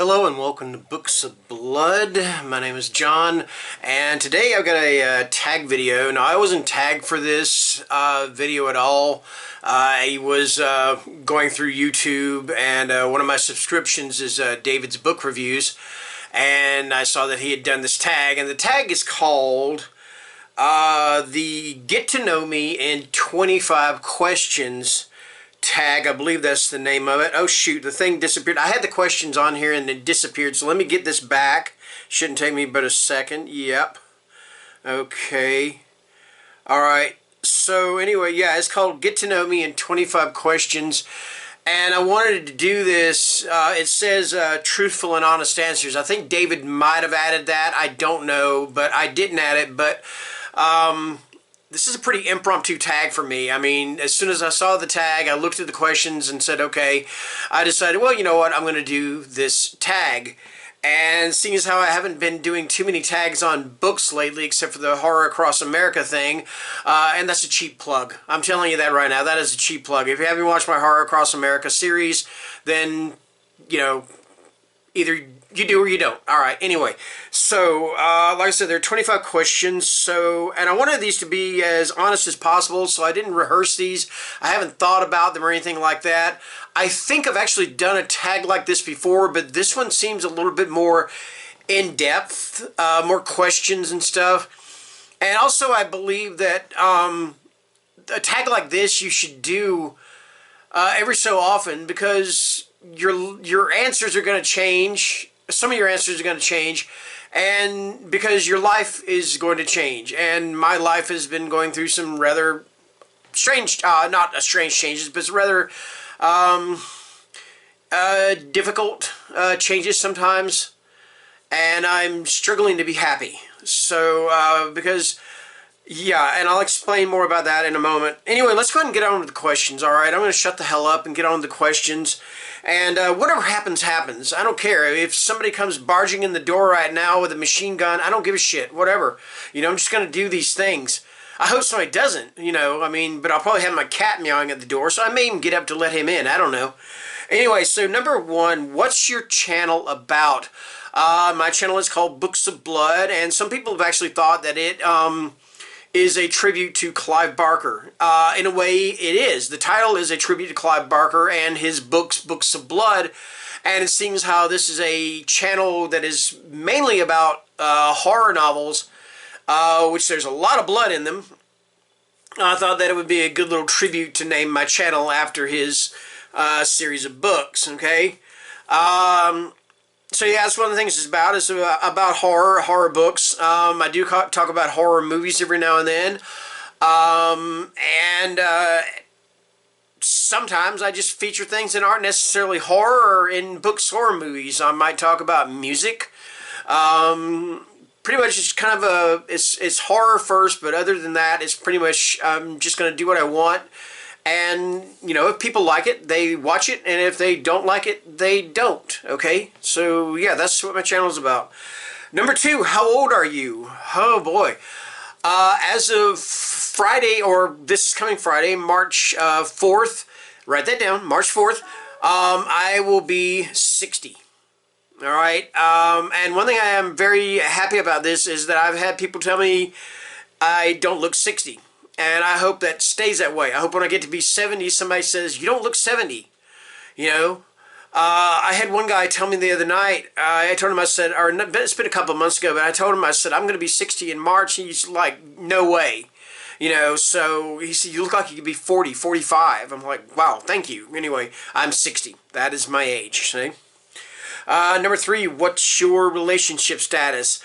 Hello and welcome to Books of Blood. My name is John, and today I've got a tag video. Now, I wasn't tagged for this video at all. I was going through YouTube, and one of my subscriptions is David's Book Reviews, and I saw that he had done this tag, and the tag is called the Get to Know Me in 25 Questions tag. I believe that's the name of it. Oh shoot, the thing disappeared. I had the questions on here and it disappeared, so let me get this back. Shouldn't take me but a second. Yep. Okay. Alright, so anyway, yeah, it's called Get to Know Me in 25 Questions, and I wanted to do this. It says truthful and honest answers. I think David might have added that. I don't know, but I didn't add it. But this is a pretty impromptu tag for me. I mean, as soon as I saw the tag, I looked at the questions and said, okay, I decided, well, you know what, I'm going to do this tag. And seeing as how I haven't been doing too many tags on books lately, except for the Horror Across America thing, and that's a cheap plug. I'm telling you that right now. That is a cheap plug. If you haven't watched my Horror Across America series, then, you know, either you do or you don't. Alright, anyway. So, like I said, there are 25 questions, and I wanted these to be as honest as possible, so I didn't rehearse these. I haven't thought about them or anything like that. I think I've actually done a tag like this before, but this one seems a little bit more in-depth, more questions and stuff. And also, I believe that a tag like this you should do every so often, because your answers are going to change. Some of your answers are going to change, and because your life is going to change. And my life has been going through some rather strange, not strange changes, but rather difficult changes sometimes, and I'm struggling to be happy. So, because, yeah, and I'll explain more about that in a moment. Anyway, let's go ahead and get on with the questions, alright? I'm going to shut the hell up and get on with the questions. And whatever happens, happens. I don't care. If somebody comes barging in the door right now with a machine gun, I don't give a shit. Whatever. You know, I'm just going to do these things. I hope somebody doesn't, you know, I mean, but I'll probably have my cat meowing at the door, so I may even get up to let him in. I don't know. Anyway, so number one, what's your channel about? My channel is called Books of Blood, and some people have actually thought that it is a tribute to Clive Barker. In a way, it is. The title is a tribute to Clive Barker and his books, Books of Blood, and it seems how this is a channel that is mainly about horror novels, which there's a lot of blood in them. I thought that it would be a good little tribute to name my channel after his series of books, okay? So yeah, that's one of the things it's about. It's about horror books. I do talk about horror movies every now and then. Sometimes I just feature things that aren't necessarily horror or in books or movies. I might talk about music. Pretty much it's kind of it's horror first, but other than that, it's pretty much I'm just going to do what I want. And, you know, if people like it, they watch it, and if they don't like it, they don't, okay? So, yeah, that's what my channel is about. Number two, how old are you? Oh, boy. As of Friday, or this coming Friday, March 4th, write that down, March 4th, I will be 60. All right? And one thing I am very happy about this is that I've had people tell me I don't look 60. And I hope that stays that way. I hope when I get to be 70, somebody says, you don't look 70. You know? I had one guy tell me the other night, I told him, I said, or it's been a couple of months ago, but I told him, I said, I'm going to be 60 in March. And he's like, no way. You know, so he said, you look like you could be 40, 45. I'm like, wow, thank you. Anyway, I'm 60. That is my age, see? Number three, what's your relationship status?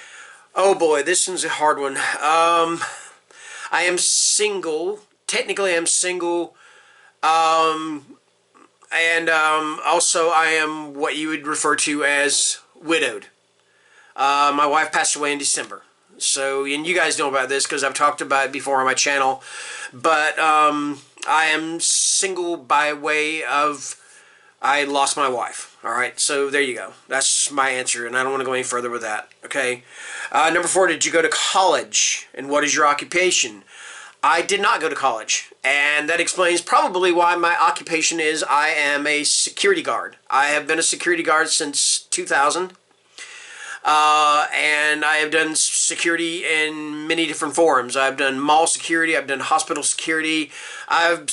Oh boy, this one's a hard one. I am single. Technically, I'm single. Also, I am what you would refer to as widowed. My wife passed away in December. So, and you guys know about this because I've talked about it before on my channel. But I am single by way of I lost my wife. Alright, so there you go. That's my answer, and I don't want to go any further with that. Okay. Number four, did you go to college? And what is your occupation? I did not go to college, and that explains probably why my occupation is I am a security guard. I have been a security guard since 2000, and I have done security in many different forms. I've done mall security, I've done hospital security, I've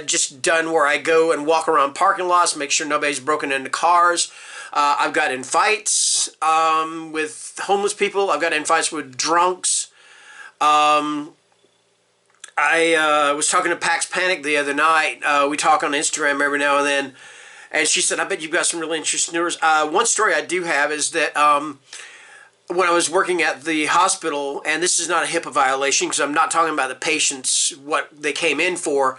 just done where I go and walk around parking lots, make sure nobody's broken into cars. I've got in fights with homeless people, I've got in fights with drunks. I was talking to Pax Panic the other night. We talk on Instagram every now and then. And she said, I bet you've got some really interesting news. One story I do have is that when I was working at the hospital, and this is not a HIPAA violation because I'm not talking about the patients, what they came in for,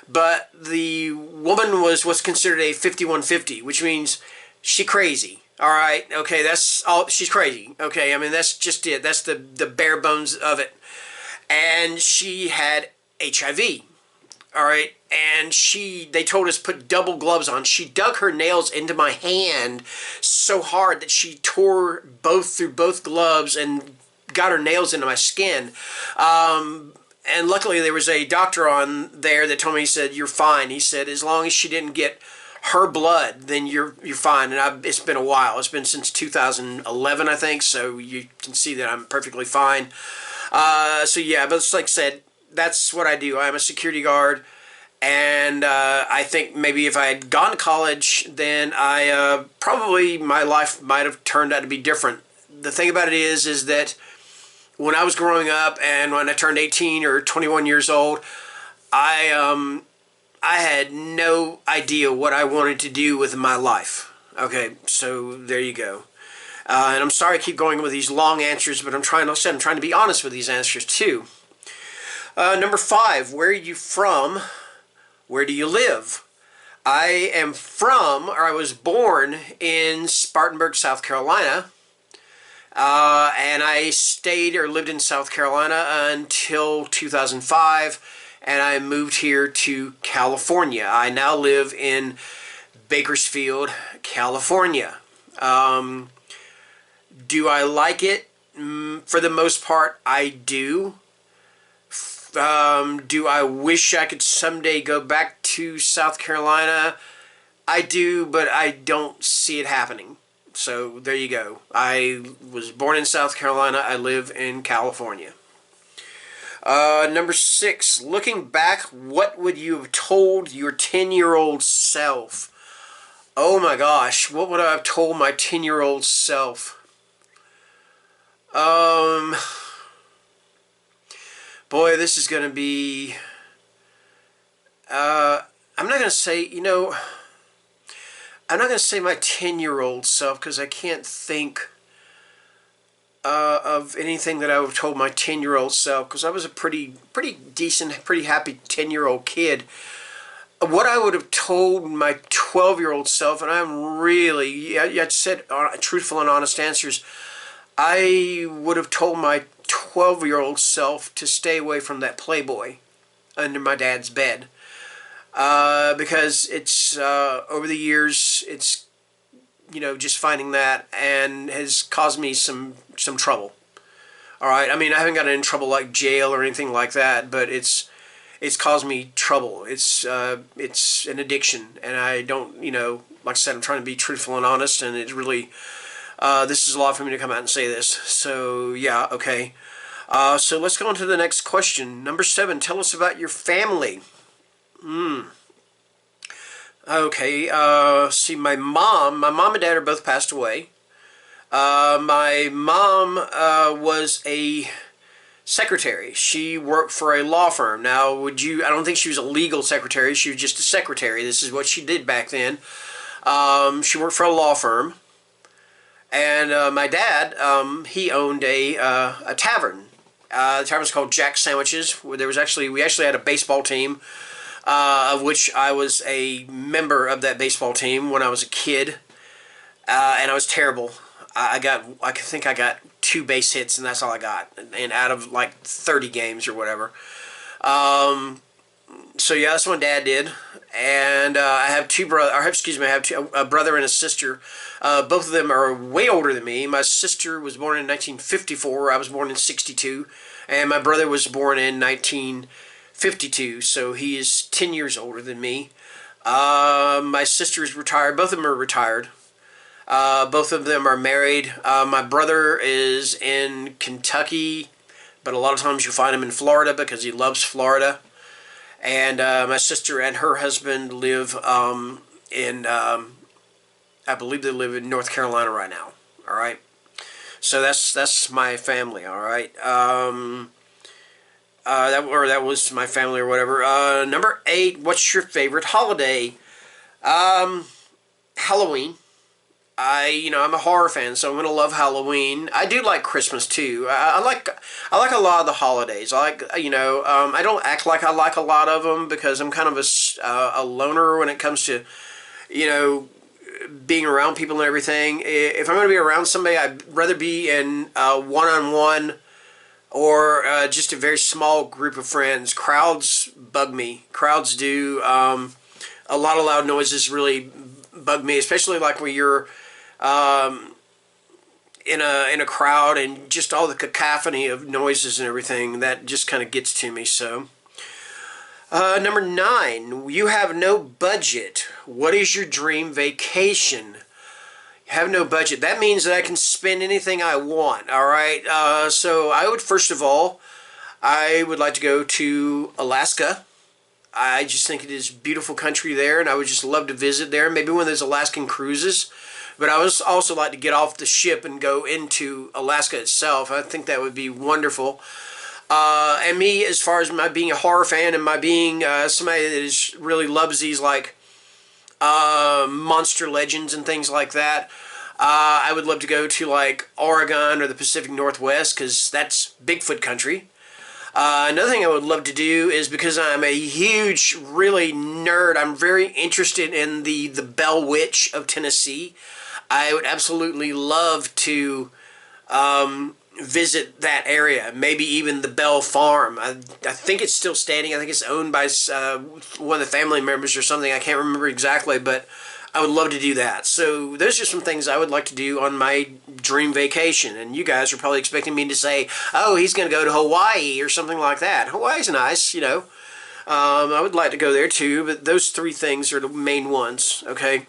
but the woman was what's considered a 5150, which means she crazy. All right, okay, that's all. She's crazy. Okay, I mean, that's just it. That's the bare bones of it. And she had HIV. All right, and they told us put double gloves on. She dug her nails into my hand so hard that she tore through both gloves and got her nails into my skin. And luckily there was a doctor on there that told me, he said, you're fine. He said, as long as she didn't get her blood, then you're fine. And it's been a while. It's been since 2011, I think, so you can see that I'm perfectly fine. So yeah, but it's like I said, that's what I do. I'm a security guard, and I think maybe if I had gone to college, then probably my life might have turned out to be different. The thing about it is that when I was growing up and when I turned 18 or 21 years old, I had no idea what I wanted to do with my life. Okay, so there you go. And I'm sorry I keep going with these long answers, but I'm trying to be honest with these answers too. Number 5, where are you from? Where do you live? I am from, or I was born in Spartanburg, South Carolina. And I stayed or lived in South Carolina until 2005, and I moved here to California. I now live in Bakersfield, California. Do I like it? For the most part, I do. Do I wish I could someday go back to South Carolina? I do, but I don't see it happening. So there you go. I was born in South Carolina. I live in California. Number 6, looking back, what would you have told your 10-year-old self? Oh my gosh, what would I have told my 10-year-old self? Boy, this is going to be, I'm not going to say, I'm not going to say my 10-year-old self because I can't think of anything that I would have told my 10-year-old self, because I was a pretty decent, pretty happy 10-year-old kid. What I would have told my 12-year-old self, and I'm really, I said truthful and honest answers, I would have told my 12-year-old self to stay away from that Playboy under my dad's bed. Because it's, over the years, it's, just finding that and has caused me some trouble. Alright, I mean, I haven't gotten in trouble like jail or anything like that, but it's caused me trouble. It's an addiction, and I don't, like I said, I'm trying to be truthful and honest, and it's really, this is a lot for me to come out and say this. So, yeah, okay. So let's go on to the next question. Number 7, tell us about your family. Okay, see, my mom and dad are both passed away. My mom was a secretary. She worked for a law firm. Now, I don't think she was a legal secretary. She was just a secretary. This is what she did back then. She worked for a law firm. And my dad, he owned a tavern. The tavern was called Jack Sandwiches. Where we actually had a baseball team, of which I was a member of that baseball team when I was a kid, and I was terrible. I think I got 2 base hits, and that's all I got, and out of like 30 games or whatever. So yeah, that's what my dad did, and I have two brothers. Excuse me, I have a brother and a sister. Both of them are way older than me. My sister was born in 1954. I was born in '62, and my brother was born in 1952. So he is 10 years older than me. My sister is retired. Both of them are retired. Both of them are married. My brother is in Kentucky, but a lot of times you'll find him in Florida because he loves Florida. And my sister and her husband live I believe they live in North Carolina right now. All right. So that's my family. All right. That was my family or whatever. Number 8. What's your favorite holiday? Halloween. I'm a horror fan, so I'm gonna love Halloween. I do like Christmas too. I like a lot of the holidays. I like, I don't act like I like a lot of them because I'm kind of a loner when it comes to, being around people and everything. If I'm gonna be around somebody, I'd rather be in one-on-one or just a very small group of friends. Crowds bug me. Crowds do. A lot of loud noises really bug me, especially like when you're in a crowd and just all the cacophony of noises and everything. That just kind of gets to me. So number 9, you have no budget. What is your dream vacation? You have no budget. That means that I can spend anything I want. All right. So I would, first of all, I would like to go to Alaska. I just think it is a beautiful country there, and I would just love to visit there. Maybe one of those Alaskan cruises. But I would also like to get off the ship and go into Alaska itself. I think that would be wonderful. And me, as far as my being a horror fan and my being somebody that really loves these like monster legends and things like that, I would love to go to like Oregon or the Pacific Northwest because that's Bigfoot country. Another thing I would love to do is, because I'm a huge, really nerd, I'm very interested in the Bell Witch of Tennessee. I would absolutely love to visit that area, maybe even the Bell Farm. I think it's still standing. I think it's owned by one of the family members or something. I can't remember exactly, but I would love to do that. So those are some things I would like to do on my dream vacation. And you guys are probably expecting me to say, oh, he's going to go to Hawaii or something like that. Hawaii's nice, I would like to go there too, but those 3 things are the main ones, okay?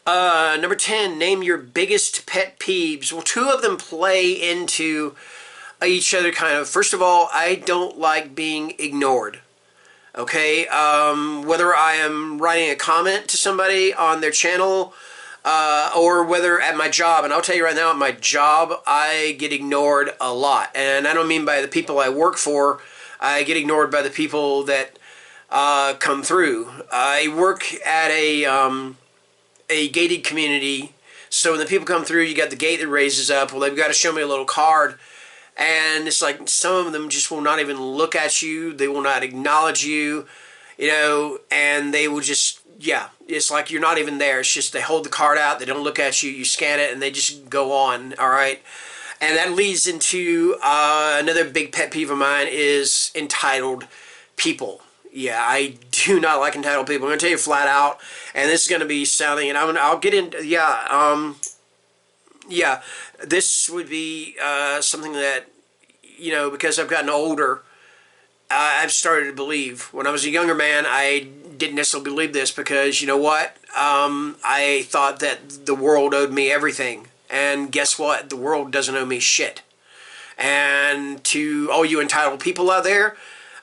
Number 10, name your biggest pet peeves. Well, 2 of them play into each other kind of. First of all, I don't like being ignored. Okay, whether I am writing a comment to somebody on their channel or whether at my job, and I'll tell you right now, at my job, I get ignored a lot. And I don't mean by the people I work for. I get ignored by the people that come through. I work at a gated community, so when the people come through, you got the gate that raises up. Well, they've got to show me a little card. And it's like some of them just will not even look at you. They will not acknowledge you, and they will just, yeah, it's like you're not even there. It's just they hold the card out, they don't look at you, you scan it, and they just go on, all right? And that leads into another big pet peeve of mine is entitled people. Yeah, I do not like entitled people. I'm going to tell you flat out, and this is going to be sounding, and I'll get into, this would be something that, because I've gotten older, I've started to believe. When I was a younger man, I didn't necessarily believe this because, you know what? I thought that the world owed me everything. And guess what? The world doesn't owe me shit. And to all you entitled people out there,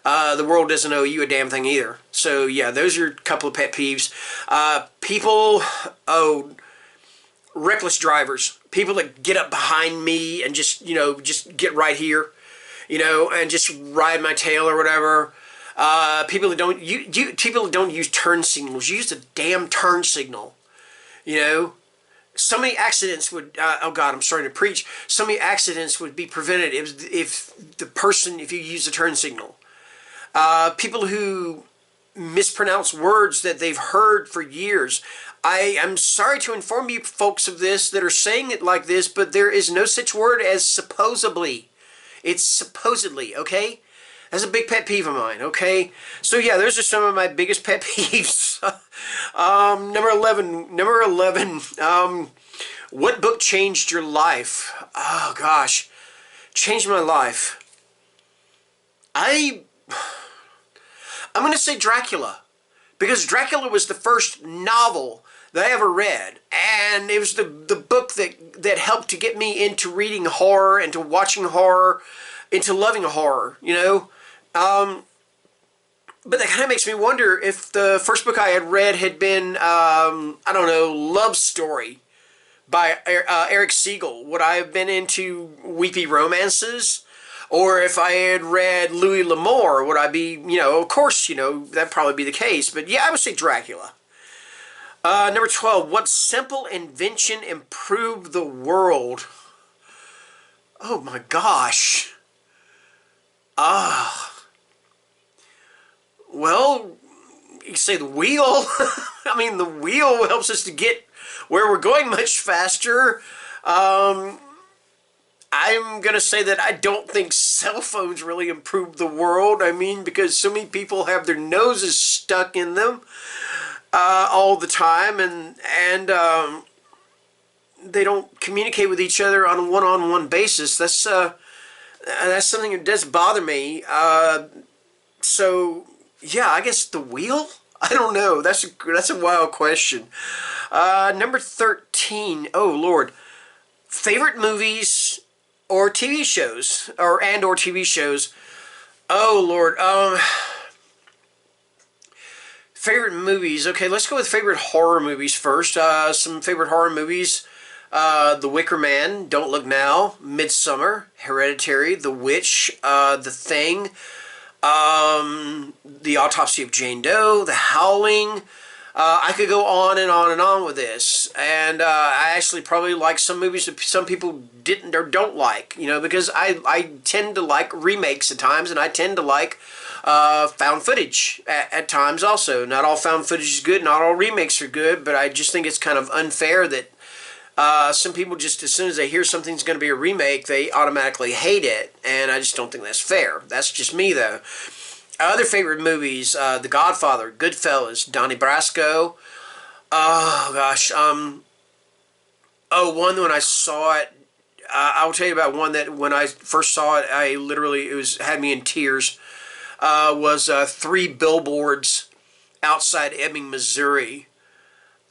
the world doesn't owe you a damn thing either. So, yeah, those are a couple of pet peeves. Reckless drivers. People that get up behind me and just get right here, and just ride my tail or whatever. People that don't use turn signals. Use the damn turn signal. So many accidents would. Oh God, I'm starting to preach. So many accidents would be prevented if you use the turn signal. People who mispronounce words that they've heard for years. I am sorry to inform you folks of this that are saying it like this, but there is no such word as supposedly. It's supposedly, okay? That's a big pet peeve of mine, okay? So yeah, those are some of my biggest pet peeves. Number 11, what book changed your life? Oh gosh, changed my life. I'm going to say Dracula, because Dracula was the first novel that I ever read, and it was the book that helped to get me into reading horror, into watching horror, into loving horror, you know. But that kind of makes me wonder if the first book I had read had been, I don't know, Love Story by Eric Siegel. Would I have been into weepy romances? Or if I had read Louis L'Amour, would I be, you know, of course, you know, that'd probably be the case. But yeah, I would say Dracula. Number 12, what simple invention improved the world? Oh my gosh. Well, you say the wheel. I mean, the wheel helps us to get where we're going much faster. I'm going to say that I don't think cell phones really improved the world. I mean, because so many people have their noses stuck in them all the time, and they don't communicate with each other on a one-on-one basis. That's something that does bother me. So, yeah, I guess the wheel? I don't know. That's a wild question. Number 13. Oh, Lord. Favorite movies or TV shows, or TV shows. Oh, Lord. Favorite movies. Okay, let's go with favorite horror movies first. Some favorite horror movies. The Wicker Man, Don't Look Now, Midsummer, Hereditary, The Witch, The Thing, The Autopsy of Jane Doe, The Howling. I could go on and on and on with this. And I actually probably like some movies that some people didn't or don't like, you know, because I tend to like remakes at times, and I tend to like found footage at times also. Not all found footage is good, not all remakes are good, but I just think it's kind of unfair that some people just, as soon as they hear something's going to be a remake, they automatically hate it, and I just don't think that's fair. That's just me, though. Other favorite movies, The Godfather, Goodfellas, Donnie Brasco. Oh, gosh. One when I saw it, I'll tell you about one that when I first saw it, had me in tears, was 3 Billboards Outside Ebbing, Missouri.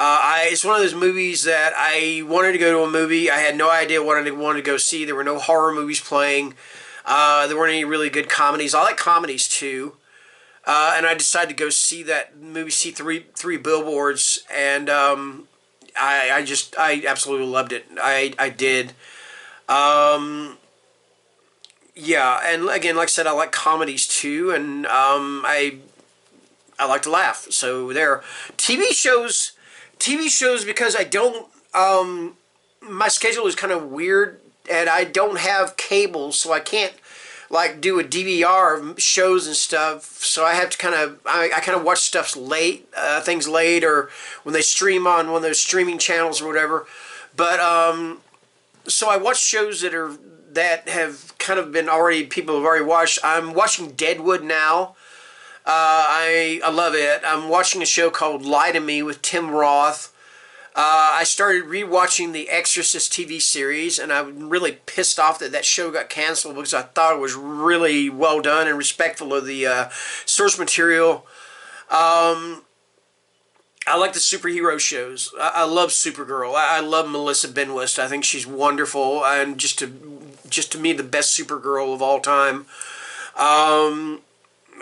It's one of those movies that I wanted to go to a movie. I had no idea what I wanted to go see. There were no horror movies playing. There weren't any really good comedies. I like comedies too. And I decided to go see that movie, see three Billboards, and I absolutely loved it. I did. Yeah, and again, like I said, I like comedies too, and I like to laugh. So there. TV shows, because I don't, my schedule is kind of weird, and I don't have cable, so I can't like do a DVR of shows and stuff. So I have to I kind of watch stuff late, things late, or when they stream on one of those streaming channels or whatever. But so I watch shows that have kind of been people have already watched. I'm watching Deadwood now. I love it. I'm watching a show called Lie to Me with Tim Roth. I started rewatching the Exorcist TV series, and I'm really pissed off that show got canceled because I thought it was really well done and respectful of the source material. I like the superhero shows. I love Supergirl. I love Melissa Benoist. I think she's wonderful, and just to me the best Supergirl of all time.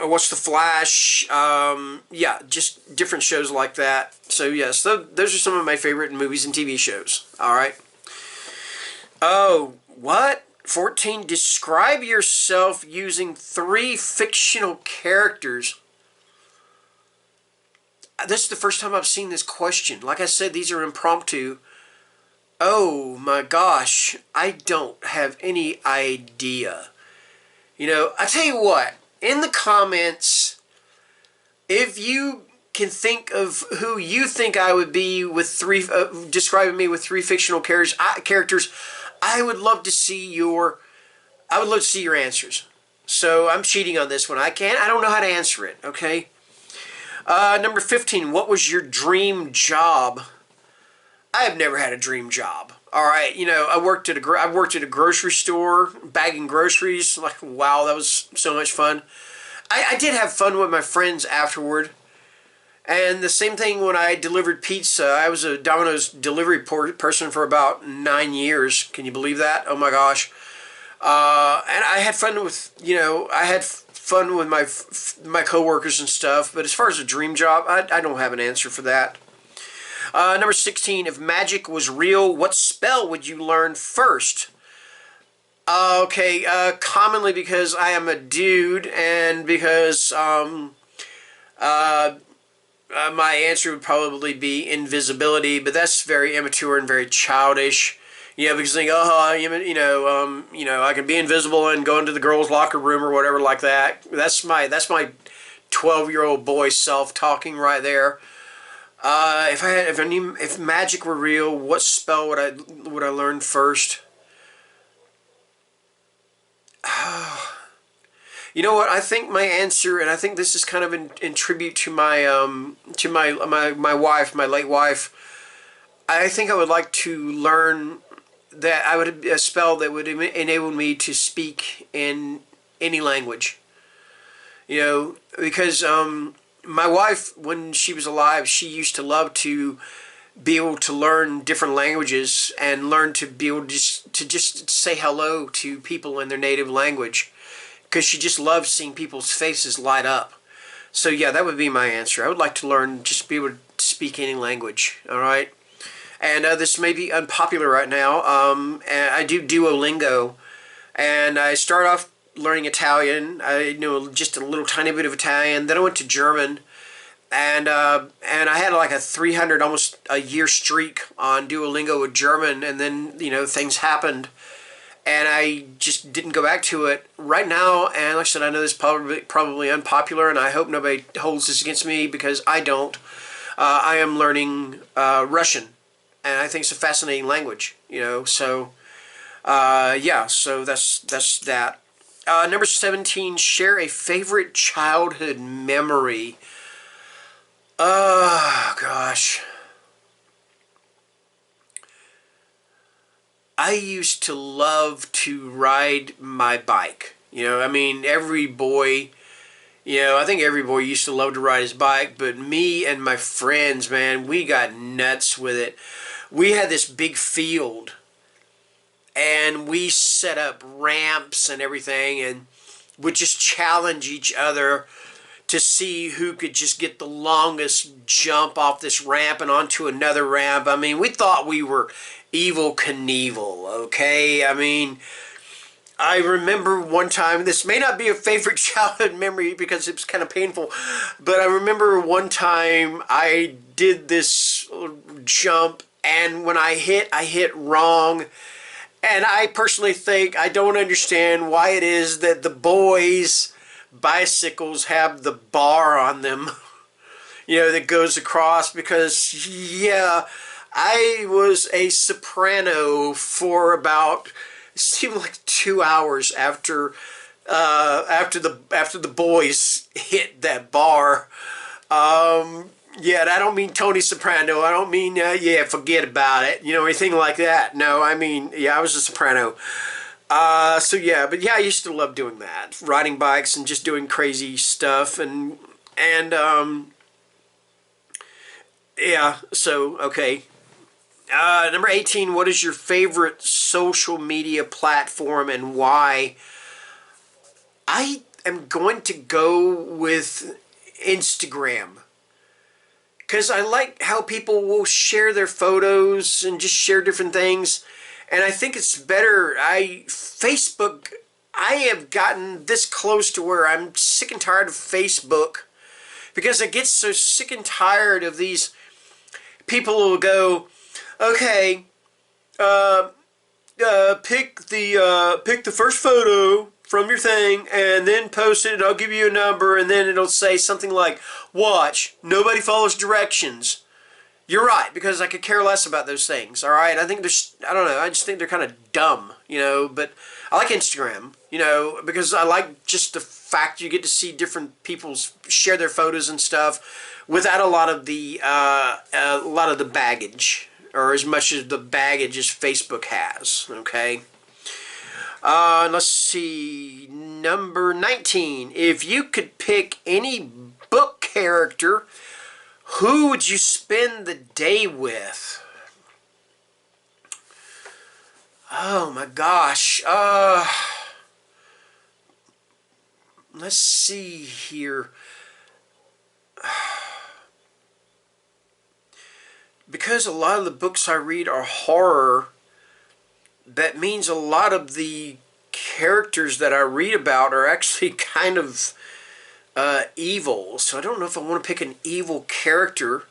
I watched The Flash. Yeah, just different shows like that. So yes, those are some of my favorite movies and TV shows. All right. Oh, what? 14. Describe yourself using 3 fictional characters. This is the first time I've seen this question. Like I said, these are impromptu. Oh my gosh, I don't have any idea. You know, I tell you what, in the comments, if you can think of who you think I would be with describing me with 3 fictional characters, I would love to see your answers. So I'm cheating on this one. I don't know how to answer it, okay? Number 15, what was your dream job? I have never had a dream job. All right, you know, I worked at a grocery store, bagging groceries. Like, wow, that was so much fun. I did have fun with my friends afterward. And the same thing when I delivered pizza. I was a Domino's delivery person for about 9 years. Can you believe that? Oh my gosh. And I had fun with, you know, I had fun with my coworkers and stuff. But as far as a dream job, I don't have an answer for that. Number 16, if magic was real, what spell would you learn first? Okay, commonly because I am a dude and because my answer would probably be invisibility, but that's very immature and very childish. You know, because they go, oh, you know, I can be invisible and go into the girls' locker room or whatever like that. That's my 12-year-old boy self talking right there. If magic were real, what spell would I learn first? You know what? I think my answer, and I think this is kind of in tribute to my wife, my late wife. I think I would like to learn a spell that would enable me to speak in any language. You know, because my wife, when she was alive, she used to love to be able to learn different languages and learn to be able to just say hello to people in their native language, because she just loved seeing people's faces light up. So yeah, that would be my answer. I would like to learn, just be able to speak any language. All right. And this may be unpopular right now. And I do Duolingo, and I start off learning Italian. I knew just a little tiny bit of Italian. Then I went to German, and I had like a 300, almost a year streak on Duolingo with German. And then, you know, things happened, and I just didn't go back to it. Right now, and like I said, I know this is probably unpopular, and I hope nobody holds this against me, because I don't. I am learning Russian. And I think it's a fascinating language, you know. So, yeah. So that's that. Number 17. Share a favorite childhood memory. Oh gosh. I used to love to ride my bike. You know, I mean, every boy. You know, I think every boy used to love to ride his bike, but me and my friends, man, we got nuts with it. We had this big field, and we set up ramps and everything, and would just challenge each other to see who could just get the longest jump off this ramp and onto another ramp. I mean, we thought we were Evel Knievel, okay? I mean, I remember one time, this may not be a favorite childhood memory because it was kind of painful, but I remember one time I did this jump, and when I hit wrong. And I personally think, I don't understand why it is that the boys' bicycles have the bar on them, you know, that goes across, because, yeah, I was a soprano for about, it seemed like 2 hours after the boys hit that bar. Yeah, and I don't mean Tony Soprano. I don't mean, yeah, forget about it, you know, anything like that. No, I mean, yeah, I was a soprano. So yeah, but yeah, I used to love doing that, riding bikes and just doing crazy stuff, and yeah. So okay. Number 18. What is your favorite social media platform and why? I am going to go with Instagram, because I like how people will share their photos and just share different things. And I think it's better. Facebook, I have gotten this close to where I'm sick and tired of Facebook, because I get so sick and tired of these people who will go, okay, pick the first photo from your thing and then post it, and I'll give you a number, and then it'll say something like, watch, nobody follows directions. You're right, because I could care less about those things, alright? I think I don't know, I just think they're kind of dumb, you know, but I like Instagram. You know, because I like just the fact you get to see different people share their photos and stuff without a lot of the baggage, or as much of the baggage as Facebook has. Okay. Let's see. Number 19. If you could pick any book character, who would you spend the day with? Oh my gosh. Let's see here. Because a lot of the books I read are horror, that means a lot of the characters that I read about are actually kind of evil. So I don't know if I want to pick an evil character.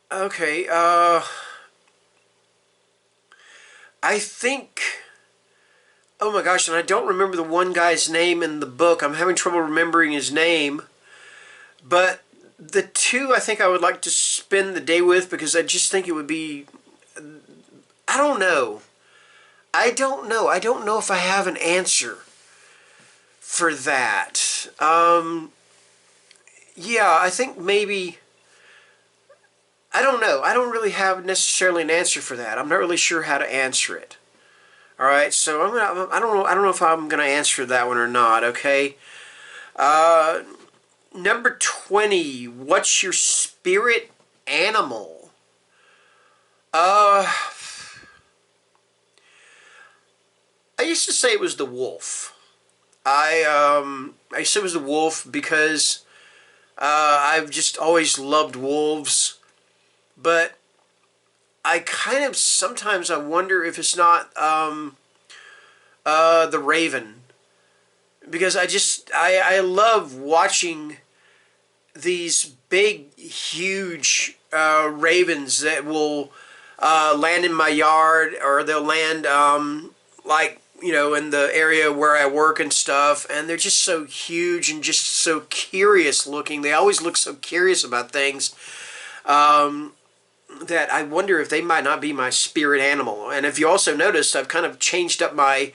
Okay, I think, oh my gosh, and I don't remember the one guy's name in the book. I'm having trouble remembering his name. But the two I think I would like to spend the day with, because I just think it would be, I don't know. I don't know if I have an answer for that. Yeah, I think maybe, I don't know. I don't really have necessarily an answer for that. I'm not really sure how to answer it. All right, so I don't know if I'm gonna answer that one or not. Okay. Number 20. What's your spirit animal? I used to say it was the wolf. I used to say it was the wolf because I've just always loved wolves. But I kind of sometimes I wonder if it's not the raven, because I love watching these big, huge ravens that will land in my yard, or they'll land like, you know, in the area where I work and stuff, and they're just so huge and just so curious looking. They always look so curious about things that I wonder if they might not be my spirit animal. And if you also noticed, I've kind of changed up my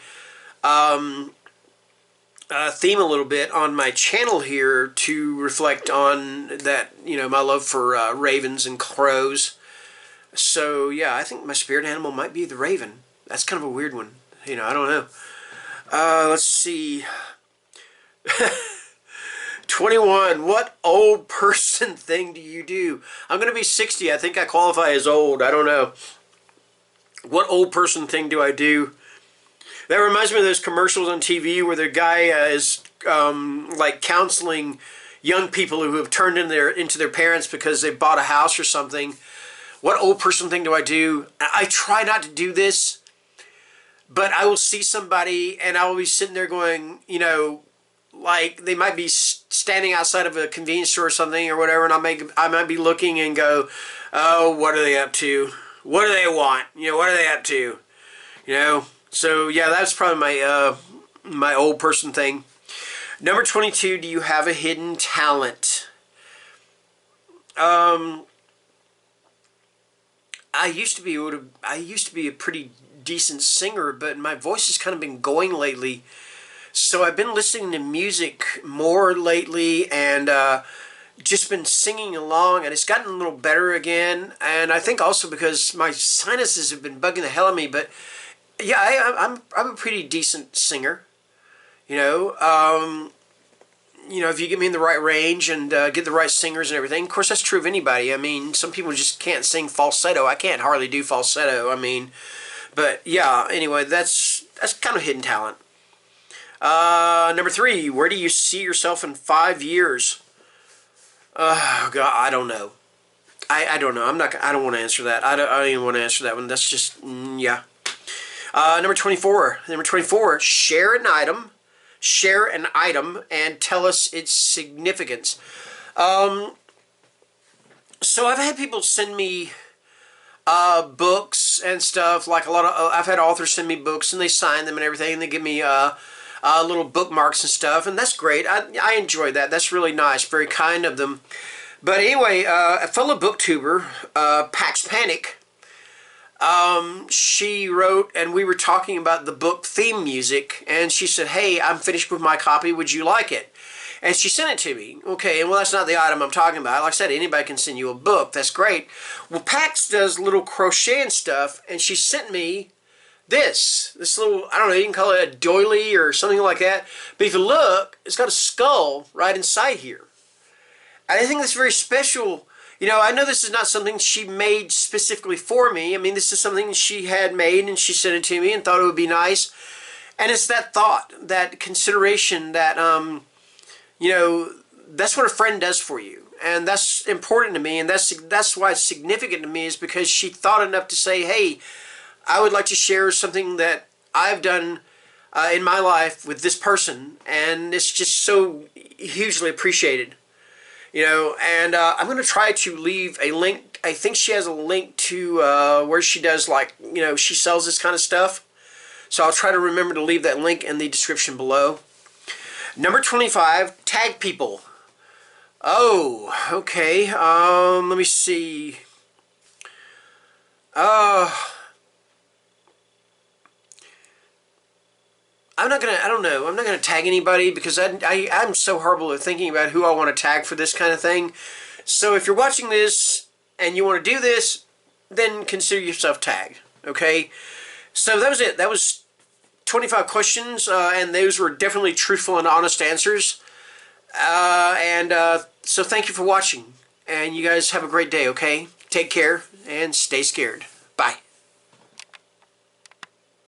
theme a little bit on my channel here to reflect on that, you know, my love for ravens and crows. So yeah, I think my spirit animal might be the raven. That's kind of a weird one. You know, I don't know. Let's see. 21. What old person thing do you do? I'm going to be 60. I think I qualify as old. I don't know. What old person thing do I do? That reminds me of those commercials on TV where the guy is like counseling young people who have turned into their parents because they bought a house or something. What old person thing do I do? I try not to do this, but I will see somebody and I will be sitting there going, you know, like they might be standing outside of a convenience store or something or whatever, and I might be looking and go, oh, what are they up to? What do they want? You know, what are they up to? You know. So yeah, that's probably my my old person thing. Number 22. Do you have a hidden talent? I used to be a pretty decent singer, but my voice has kind of been going lately. So I've been listening to music more lately and just been singing along, and it's gotten a little better again. And I think also because my sinuses have been bugging the hell out of me. But yeah, I'm a pretty decent singer. You know, if you get me in the right range and get the right singers and everything. Of course, that's true of anybody. I mean, some people just can't sing falsetto. I can't hardly do falsetto. I mean, but yeah. Anyway, that's kind of hidden talent. Number 3, where do you see yourself in 5 years? Oh God, I don't know. I don't know. I don't want to answer that. I don't even want to answer that one. That's just yeah. Number 24. Number 24. Share an item. Share an item and tell us its significance. So I've had people send me books and stuff. Like I've had authors send me books and they sign them and everything, and they give me little bookmarks and stuff, and that's great. I enjoy that. That's really nice. Very kind of them. But anyway, a fellow booktuber, Pax Panic, she wrote, and we were talking about the book theme music, and she said, hey, I'm finished with my copy, would you like it? And she sent it to me. Okay, and well, that's not the item I'm talking about. Like I said, anybody can send you a book. That's great. Well, Pax does little crochet and stuff, and she sent me this little, I don't know, you can call it a doily or something like that. But if you look, it's got a skull right inside here. And I think that's very special. You know, I know this is not something she made specifically for me. I mean, this is something she had made, and she sent it to me and thought it would be nice. And it's that thought, that consideration, that, you know, that's what a friend does for you. And that's important to me, and that's why it's significant to me, is because she thought enough to say, hey, I would like to share something that I've done in my life with this person, and it's just so hugely appreciated. You know, and I'm going to try to leave a link. I think she has a link to where she does, like, you know, she sells this kind of stuff. So I'll try to remember to leave that link in the description below. Number 25, tag people. Oh, okay. Let me see. I don't know, I'm not gonna tag anybody, because I'm so horrible at thinking about who I want to tag for this kind of thing. So if you're watching this and you want to do this, then consider yourself tagged, okay? So that was it. That was 25 questions, and those were definitely truthful and honest answers. So thank you for watching, and you guys have a great day, okay? Take care, and stay scared.